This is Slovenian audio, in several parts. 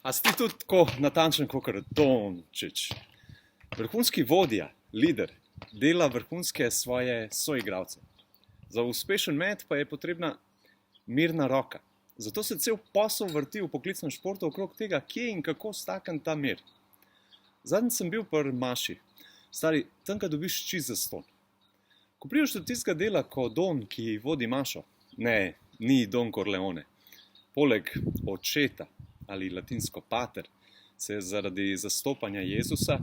A si ti tudi tako natančen kot Dončić? Vrhunski vodja, lider, dela vrhunske svoje soigralce. Za uspešen met pa je potrebna mirna roka. Zato se cel posel vrti v poklicnem športu okrog tega, kje in kako stakniti ta mir. Zadnjič sem bil pri Maši. Stari, tamkaj dobiš čist zastonj. Ko prideš do tistega dela, ko Don, ki vodi Mašo, ne, ni Don Corleone, poleg očeta ali latinsko pater, se je zaradi zastopanja Jezusa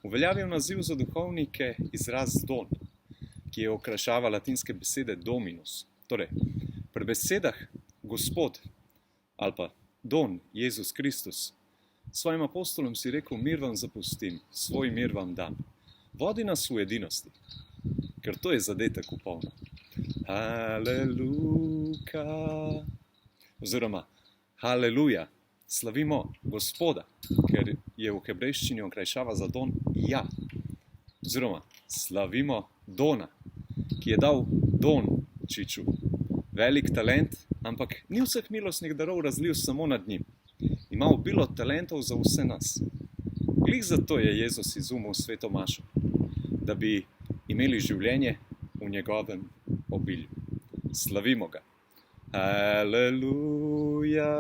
uveljavil naziv za duhovnike izraz Don, ki je okrajšava latinske besede Dominus. Torej, pri besedah Gospod ali pa Don Jezus Kristus svojim apostolom si rekel: mir vam zapustim, svoj mir vam dam. Vodi nas v edinosti, ker to je zadetek v polno. Haleluka. Oziroma, haleluja, slavimo Gospoda, ker je v hebrejščini okrajšava za Don ja. Oziroma, slavimo Dona, ki je dal Dončiću velik talent, ampak ni vseh milostnih darov razlil samo nad njim. Ima obilo talentov za vse nas. Glih zato je Jezus izumil sveto Mašo, da bi imeli življenje v njegovem obilju. Slavimo ga. Haleluja.